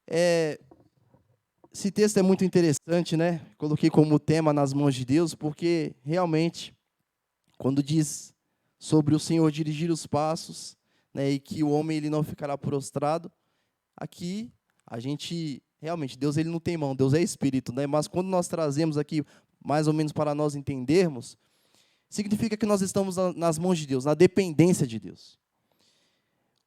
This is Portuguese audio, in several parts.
Esse texto é muito interessante, né? Coloquei como tema nas mãos de Deus, porque realmente, quando diz sobre o Senhor dirigir os passos, né, e que o homem ele não ficará prostrado, aqui a gente realmente Deus ele não tem mão, Deus é espírito, né? Mas quando nós trazemos aqui mais ou menos para nós entendermos, significa que nós estamos nas mãos de Deus, na dependência de Deus.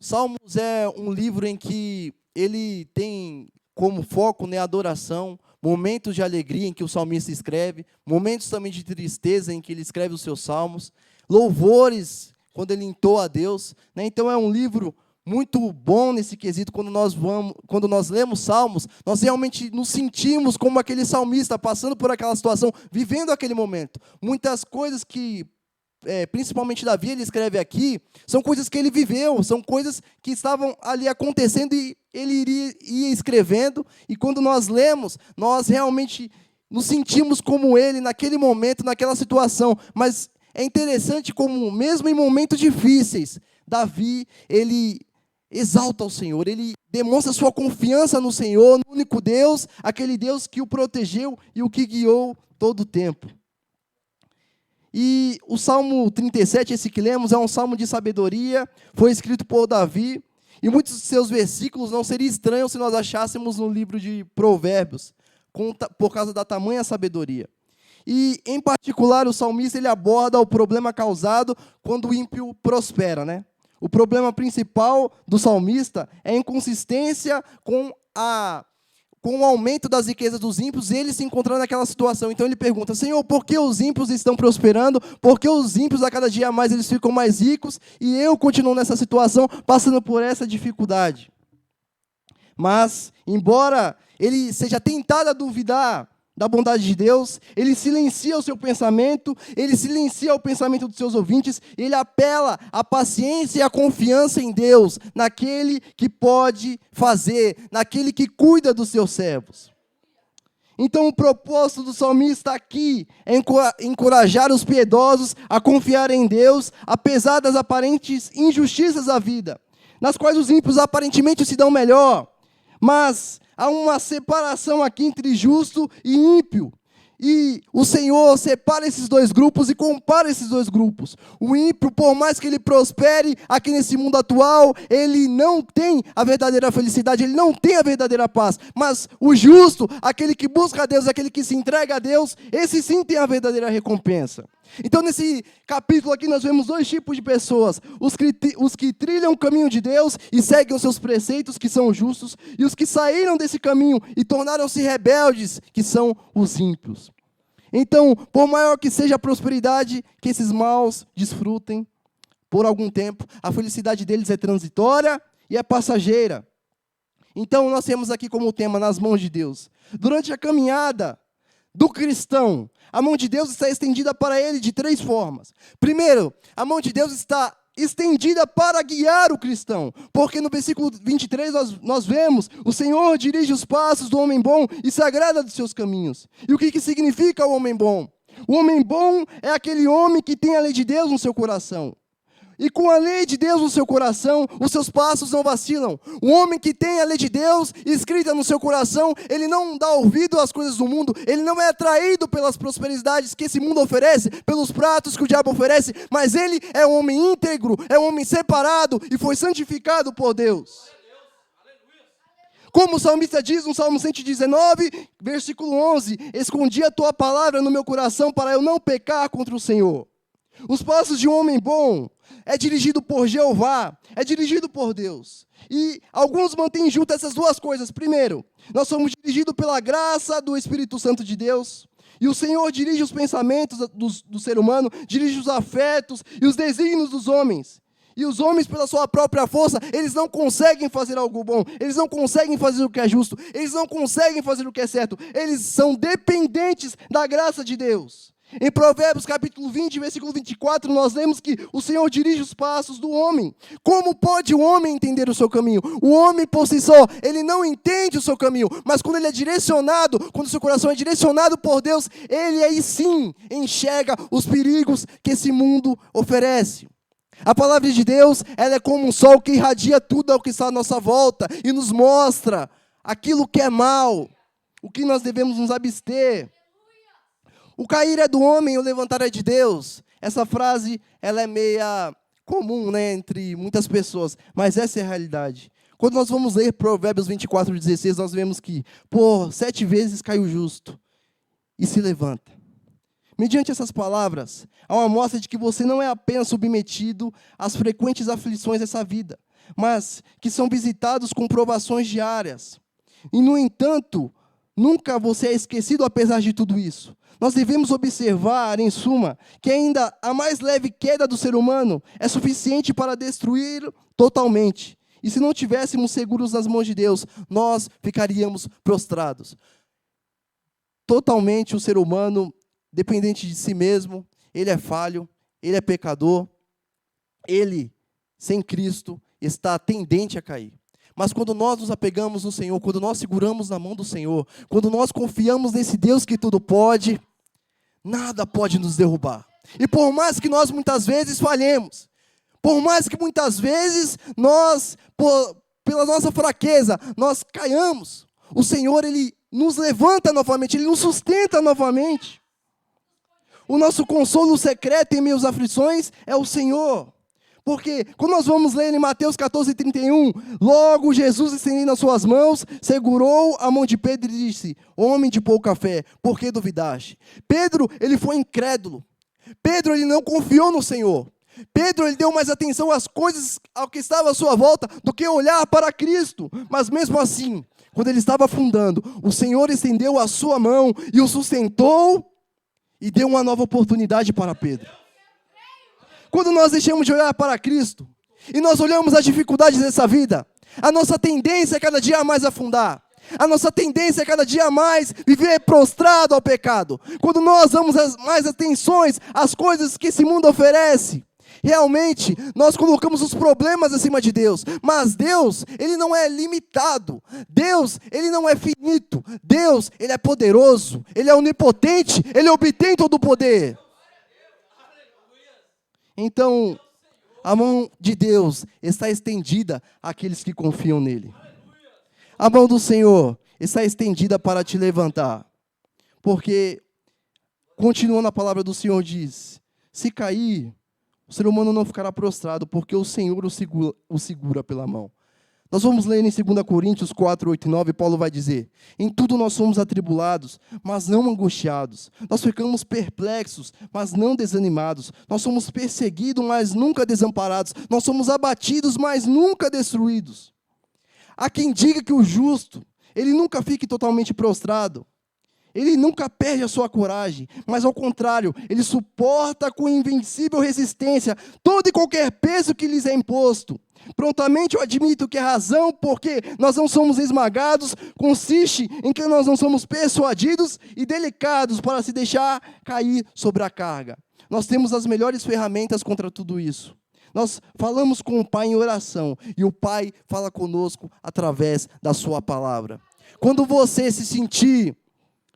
Salmos é um livro em que ele tem como foco, né, a adoração, momentos de alegria em que o salmista escreve, momentos também de tristeza em que ele escreve os seus salmos, louvores quando ele entoa a Deus, né? Então é um livro muito bom nesse quesito. Quando nós lemos salmos, nós realmente nos sentimos como aquele salmista passando por aquela situação, vivendo aquele momento. Muitas coisas que principalmente Davi, ele escreve aqui, são coisas que ele viveu, são coisas que estavam ali acontecendo e ele ia escrevendo, e quando nós lemos, nós realmente nos sentimos como ele naquele momento, naquela situação. Mas é interessante como, mesmo em momentos difíceis, Davi, ele exalta o Senhor, ele demonstra sua confiança no Senhor, no único Deus, aquele Deus que o protegeu e o que guiou todo o tempo. E o Salmo 37, esse que lemos, é um salmo de sabedoria, foi escrito por Davi, e muitos de seus versículos não seriam estranhos se nós achássemos no livro de Provérbios, por causa da tamanha sabedoria. E, em particular, o salmista ele aborda o problema causado quando o ímpio prospera, né? O problema principal do salmista é a inconsistência com o aumento das riquezas dos ímpios, ele se encontrando naquela situação. Então ele pergunta: Senhor, por que os ímpios estão prosperando? Por que os ímpios a cada dia mais eles ficam mais ricos? E eu continuo nessa situação, passando por essa dificuldade. Mas, embora ele seja tentado a duvidar da bondade de Deus, ele silencia o seu pensamento, ele silencia o pensamento dos seus ouvintes, ele apela à paciência e à confiança em Deus, naquele que pode fazer, naquele que cuida dos seus servos. Então o propósito do salmista aqui é encorajar os piedosos a confiar em Deus, apesar das aparentes injustiças da vida, nas quais os ímpios aparentemente se dão melhor, mas há uma separação aqui entre justo e ímpio. E o Senhor separa esses dois grupos e compara esses dois grupos. O ímpio, por mais que ele prospere aqui nesse mundo atual, ele não tem a verdadeira felicidade, ele não tem a verdadeira paz. Mas o justo, aquele que busca a Deus, aquele que se entrega a Deus, esse sim tem a verdadeira recompensa. Então, nesse capítulo aqui, nós vemos dois tipos de pessoas: os que trilham o caminho de Deus e seguem os seus preceitos, que são justos, e os que saíram desse caminho e tornaram-se rebeldes, que são os ímpios. Então, por maior que seja a prosperidade que esses maus desfrutem por algum tempo, a felicidade deles é transitória e é passageira. Então, nós temos aqui como tema: nas mãos de Deus. Durante a caminhada do cristão, a mão de Deus está estendida para ele de três formas. Primeiro, a mão de Deus está estendida para guiar o cristão, porque no versículo 23 nós vemos: o Senhor dirige os passos do homem bom e se agrada dos seus caminhos. E o que significa o homem bom? O homem bom é aquele homem que tem a lei de Deus no seu coração. E com a lei de Deus no seu coração, os seus passos não vacilam. O homem que tem a lei de Deus escrita no seu coração, ele não dá ouvido às coisas do mundo, ele não é atraído pelas prosperidades que esse mundo oferece, pelos pratos que o diabo oferece, mas ele é um homem íntegro, é um homem separado e foi santificado por Deus. Como o salmista diz no Salmo 119, versículo 11: escondi a tua palavra no meu coração para eu não pecar contra o Senhor. Os passos de um homem bom é dirigido por Jeová, é dirigido por Deus. E alguns mantêm junto essas duas coisas. Primeiro, nós somos dirigidos pela graça do Espírito Santo de Deus. E o Senhor dirige os pensamentos do ser humano, dirige os afetos e os desígnios dos homens. E os homens, pela sua própria força, eles não conseguem fazer algo bom, eles não conseguem fazer o que é justo, eles não conseguem fazer o que é certo. Eles são dependentes da graça de Deus. Em Provérbios capítulo 20, versículo 24, nós lemos que o Senhor dirige os passos do homem. Como pode o homem entender o seu caminho? O homem por si só, ele não entende o seu caminho, mas quando ele é direcionado, quando o seu coração é direcionado por Deus, ele aí sim enxerga os perigos que esse mundo oferece. A palavra de Deus, ela é como um sol que irradia tudo ao que está à nossa volta e nos mostra aquilo que é mal, o que nós devemos nos abster. O cair é do homem, o levantar é de Deus. Essa frase, ela é meia comum, né, entre muitas pessoas, mas essa é a realidade. Quando nós vamos ler Provérbios 24:16, nós vemos que, por 7 vezes cai o justo e se levanta. Mediante essas palavras, há uma mostra de que você não é apenas submetido às frequentes aflições dessa vida, mas que são visitados com provações diárias. E, no entanto, nunca você é esquecido apesar de tudo isso. Nós devemos observar, em suma, que ainda a mais leve queda do ser humano é suficiente para destruir totalmente. E se não tivéssemos seguros nas mãos de Deus, nós ficaríamos prostrados. Totalmente o ser humano, dependente de si mesmo, ele é falho, ele é pecador, ele, sem Cristo, está tendente a cair. Mas quando nós nos apegamos no Senhor, quando nós seguramos na mão do Senhor, quando nós confiamos nesse Deus que tudo pode, nada pode nos derrubar. E por mais que nós muitas vezes falhemos, por mais que muitas vezes nós, pela nossa fraqueza, nós caiamos, o Senhor, Ele nos levanta novamente, Ele nos sustenta novamente. O nosso consolo secreto em meio às aflições é o Senhor. Porque quando nós vamos ler em Mateus 14:31, logo Jesus, estendendo as suas mãos, segurou a mão de Pedro e disse: homem de pouca fé, por que duvidaste? Pedro, ele foi incrédulo. Pedro, ele não confiou no Senhor. Pedro, ele deu mais atenção às coisas, ao que estava à sua volta, do que olhar para Cristo. Mas mesmo assim, quando ele estava afundando, o Senhor estendeu a sua mão e o sustentou e deu uma nova oportunidade para Pedro. Quando nós deixamos de olhar para Cristo e nós olhamos as dificuldades dessa vida, a nossa tendência é cada dia mais afundar. A nossa tendência é cada dia mais viver prostrado ao pecado. Quando nós damos mais atenções às coisas que esse mundo oferece, realmente nós colocamos os problemas acima de Deus. Mas Deus, Ele não é limitado. Deus, Ele não é finito. Deus, Ele é poderoso. Ele é onipotente. Ele obtém todo o poder. Então, a mão de Deus está estendida àqueles que confiam nele. A mão do Senhor está estendida para te levantar. Porque, continuando a palavra do Senhor diz, se cair, o ser humano não ficará prostrado, porque o Senhor o segura pela mão. Nós vamos ler em 2 Coríntios 4, 8 e 9, Paulo vai dizer, em tudo nós somos atribulados, mas não angustiados. Nós ficamos perplexos, mas não desanimados. Nós somos perseguidos, mas nunca desamparados. Nós somos abatidos, mas nunca destruídos. Há quem diga que o justo, ele nunca fique totalmente prostrado. Ele nunca perde a sua coragem, mas ao contrário, ele suporta com invencível resistência todo e qualquer peso que lhes é imposto. Prontamente eu admito que a razão porque nós não somos esmagados consiste em que nós não somos persuadidos e delicados para se deixar cair sobre a carga. Nós temos as melhores ferramentas contra tudo isso. Nós falamos com o Pai em oração e o Pai fala conosco através da sua palavra. Quando você se sentir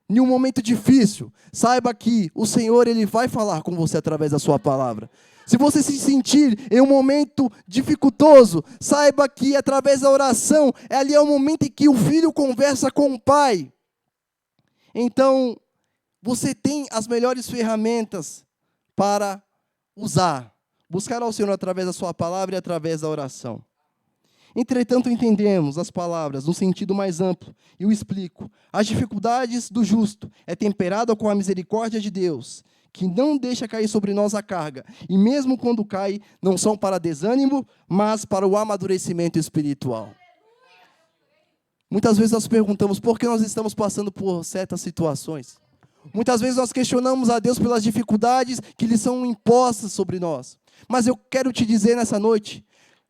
em um momento difícil, saiba que o Senhor, Ele vai falar com você através da sua palavra. Se você se sentir em um momento dificultoso, saiba que através da oração, ali é o momento em que o filho conversa com o pai. Então, você tem as melhores ferramentas para usar. Buscar ao Senhor através da sua palavra e através da oração. Entretanto, entendemos as palavras no sentido mais amplo, e o explico. As dificuldades do justo é temperado com a misericórdia de Deus, que não deixa cair sobre nós a carga, e mesmo quando cai, não são para desânimo, mas para o amadurecimento espiritual. Muitas vezes nós perguntamos por que nós estamos passando por certas situações. Muitas vezes nós questionamos a Deus pelas dificuldades que lhe são impostas sobre nós. Mas eu quero te dizer nessa noite,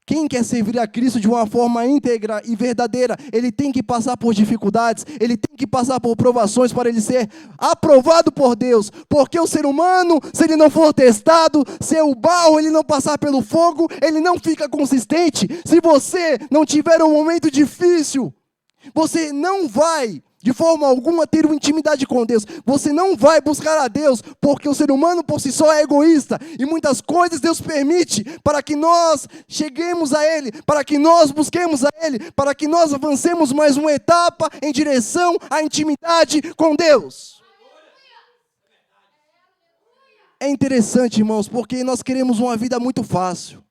quem quer servir a Cristo de uma forma íntegra e verdadeira, ele tem que passar por dificuldades, ele tem que passar por provações para ele ser aprovado por Deus. Porque o ser humano, se ele não for testado, se o barro ele não passar pelo fogo, ele não fica consistente. Se você não tiver um momento difícil, você não vai de forma alguma ter uma intimidade com Deus. Você não vai buscar a Deus, porque o ser humano por si só é egoísta. E muitas coisas Deus permite para que nós cheguemos a Ele, para que nós busquemos a Ele, para que nós avancemos mais uma etapa em direção à intimidade com Deus. É interessante, irmãos, porque nós queremos uma vida muito fácil.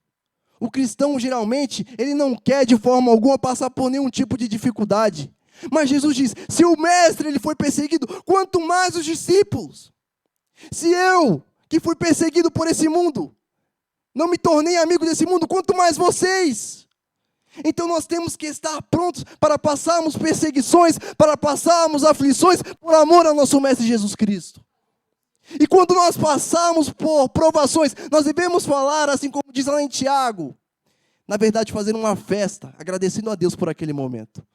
O cristão, geralmente, ele não quer de forma alguma passar por nenhum tipo de dificuldade. Mas Jesus diz, se o mestre ele foi perseguido, quanto mais os discípulos. Se eu, que fui perseguido por esse mundo, não me tornei amigo desse mundo, quanto mais vocês. Então nós temos que estar prontos para passarmos perseguições, para passarmos aflições, por amor ao nosso mestre Jesus Cristo. E quando nós passarmos por provações, nós devemos falar, assim como diz lá em Tiago, na verdade fazer uma festa, agradecendo a Deus por aquele momento.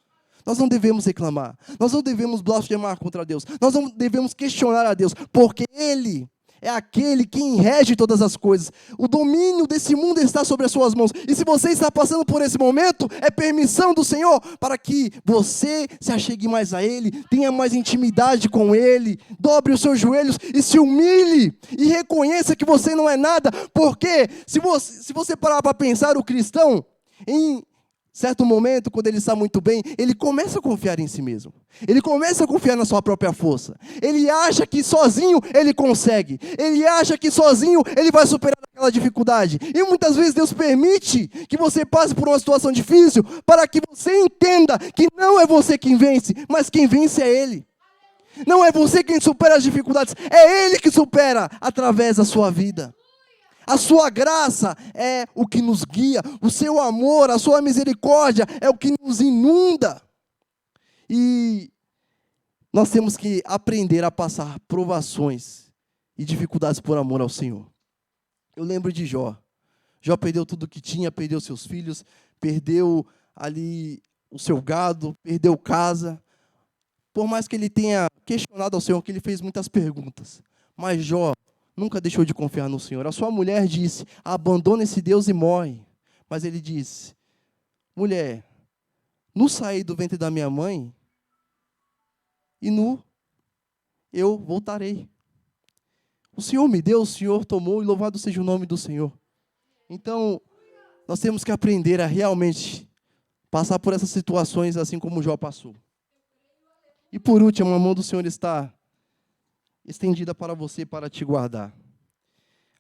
Nós não devemos reclamar, nós não devemos blasfemar contra Deus, nós não devemos questionar a Deus, porque Ele é aquele que rege todas as coisas. O domínio desse mundo está sobre as suas mãos. E se você está passando por esse momento, é permissão do Senhor para que você se achegue mais a Ele, tenha mais intimidade com Ele, dobre os seus joelhos e se humilhe e reconheça que você não é nada, porque se você parar para pensar, o cristão, em certo momento, quando ele está muito bem, ele começa a confiar em si mesmo. Ele começa a confiar na sua própria força. Ele acha que sozinho ele consegue. Ele acha que sozinho ele vai superar aquela dificuldade. E muitas vezes Deus permite que você passe por uma situação difícil para que você entenda que não é você quem vence, mas quem vence é Ele. Não é você quem supera as dificuldades, é Ele que supera através da sua vida. A sua graça é o que nos guia, o seu amor, a sua misericórdia é o que nos inunda. E nós temos que aprender a passar provações e dificuldades por amor ao Senhor. Eu lembro de Jó. Jó perdeu tudo que tinha, perdeu seus filhos, perdeu ali o seu gado, perdeu casa. Por mais que ele tenha questionado ao Senhor, que ele fez muitas perguntas. Mas Jó nunca deixou de confiar no Senhor. A sua mulher disse, abandona esse Deus e morre. Mas ele disse, mulher, nu saí do ventre da minha mãe, e nu eu voltarei. O Senhor me deu, o Senhor tomou, e louvado seja o nome do Senhor. Então, nós temos que aprender a realmente passar por essas situações assim como Jó passou. E por último, a mão do Senhor está estendida para você, para te guardar.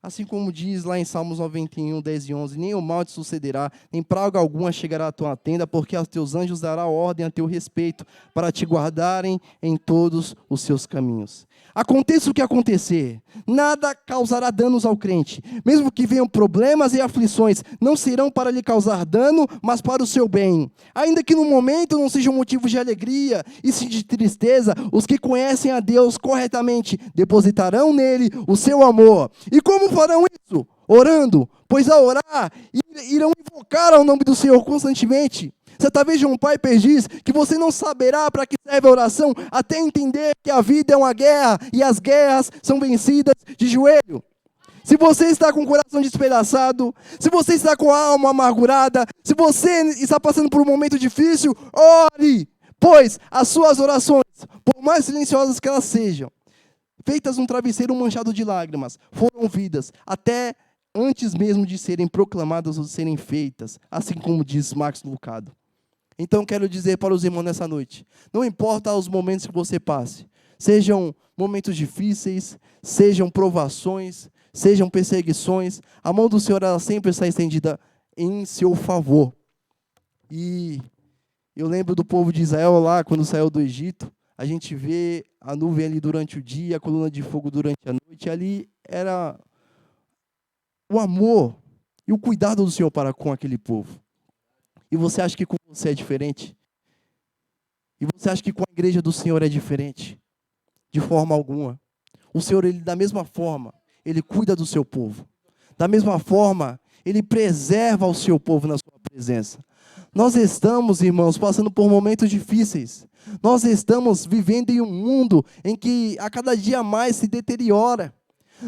Assim como diz lá em Salmos 91, 10 e 11, nem o mal te sucederá, nem praga alguma chegará à tua tenda, porque aos teus anjos dará ordem a teu respeito, para te guardarem em todos os seus caminhos. Aconteça o que acontecer, nada causará danos ao crente. Mesmo que venham problemas e aflições, não serão para lhe causar dano, mas para o seu bem. Ainda que no momento não sejam motivos de alegria e sim de tristeza, os que conhecem a Deus corretamente depositarão nele o seu amor. E como farão isso? Orando, pois ao orar, irão invocar ao nome do Senhor constantemente. Certa vez John Piper diz que você não saberá para que serve a oração até entender que a vida é uma guerra e as guerras são vencidas de joelho. Se você está com o coração despedaçado, se você está com a alma amargurada, se você está passando por um momento difícil, ore, pois as suas orações, por mais silenciosas que elas sejam, feitas num travesseiro manchado de lágrimas, foram ouvidas até antes mesmo de serem proclamadas ou de serem feitas, assim como diz Max Lucado. Então quero dizer para os irmãos nessa noite, não importa os momentos que você passe, sejam momentos difíceis, sejam provações, sejam perseguições, a mão do Senhor ela sempre está estendida em seu favor. E eu lembro do povo de Israel lá, quando saiu do Egito, a gente vê a nuvem ali durante o dia, a coluna de fogo durante a noite, ali era o amor e o cuidado do Senhor para com aquele povo. E você acha que com você é diferente? E você acha que com a igreja do Senhor é diferente? De forma alguma. O Senhor, Ele da mesma forma, Ele cuida do seu povo. Da mesma forma, Ele preserva o seu povo na sua presença. Nós estamos, irmãos, passando por momentos difíceis. Nós estamos vivendo em um mundo em que a cada dia mais se deteriora.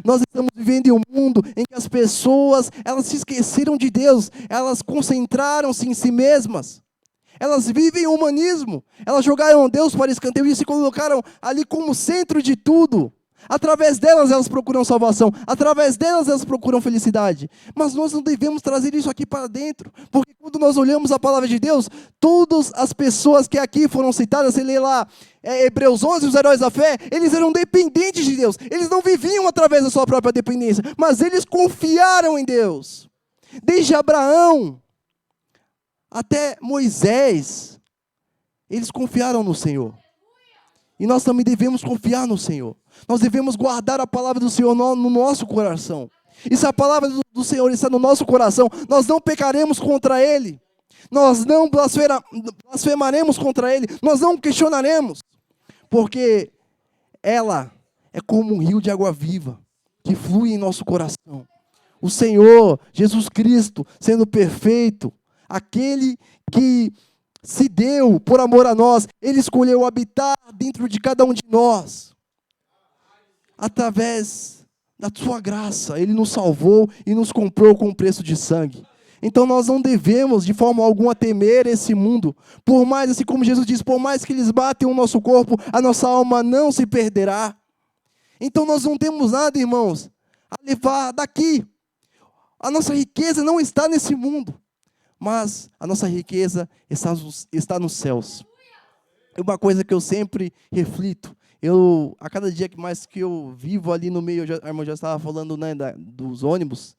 Nós estamos vivendo em um mundo em que as pessoas, elas se esqueceram de Deus, elas concentraram-se em si mesmas. Elas vivem o humanismo. Elas jogaram Deus para escanteio e se colocaram ali como centro de tudo. Através delas elas procuram salvação. Através delas elas procuram felicidade. Mas nós não devemos trazer isso aqui para dentro. Porque quando nós olhamos a palavra de Deus, todas as pessoas que aqui foram citadas, você lê lá Hebreus 11, os heróis da fé, eles eram dependentes de Deus. Eles não viviam através da sua própria dependência, mas eles confiaram em Deus. Desde Abraão até Moisés, eles confiaram no Senhor. E nós também devemos confiar no Senhor. Nós devemos guardar a palavra do Senhor no nosso coração. E se a palavra do Senhor está no nosso coração, nós não pecaremos contra Ele. Nós não blasfemaremos contra Ele. Nós não questionaremos. Porque ela é como um rio de água viva que flui em nosso coração. O Senhor, Jesus Cristo, sendo perfeito, aquele que se deu por amor a nós, Ele escolheu habitar dentro de cada um de nós. Através da sua graça, Ele nos salvou e nos comprou com preço de sangue. Então nós não devemos de forma alguma temer esse mundo. Por mais, assim como Jesus diz, por mais que eles batem o nosso corpo, a nossa alma não se perderá. Então nós não temos nada, irmãos, a levar daqui. A nossa riqueza não está nesse mundo, mas a nossa riqueza está nos céus. É uma coisa que eu sempre reflito. A cada dia mais que eu vivo ali no meio, a irmã já estava falando, né, dos ônibus,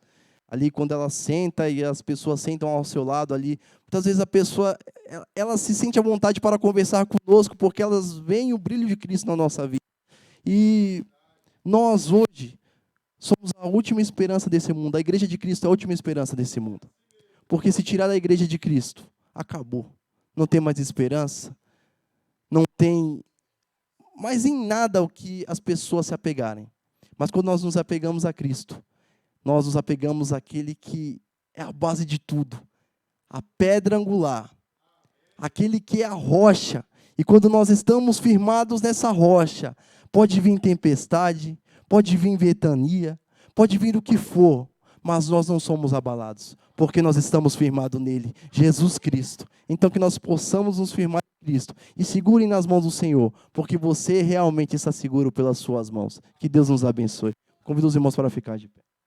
ali quando ela senta e as pessoas sentam ao seu lado ali, muitas vezes a pessoa, ela se sente à vontade para conversar conosco, porque elas veem o brilho de Cristo na nossa vida. E nós hoje somos a última esperança desse mundo. A igreja de Cristo é a última esperança desse mundo. Porque se tirar da igreja de Cristo, acabou. Não tem mais esperança, não tem mais em nada o que as pessoas se apegarem. Mas quando nós nos apegamos a Cristo, nós nos apegamos àquele que é a base de tudo, a pedra angular, aquele que é a rocha. E quando nós estamos firmados nessa rocha, pode vir tempestade, pode vir ventania, pode vir o que for, mas nós não somos abalados, porque nós estamos firmados nele, Jesus Cristo. Então que nós possamos nos firmar em Cristo e segurem nas mãos do Senhor, porque você realmente está seguro pelas suas mãos. Que Deus nos abençoe. Convido os irmãos para ficar de pé.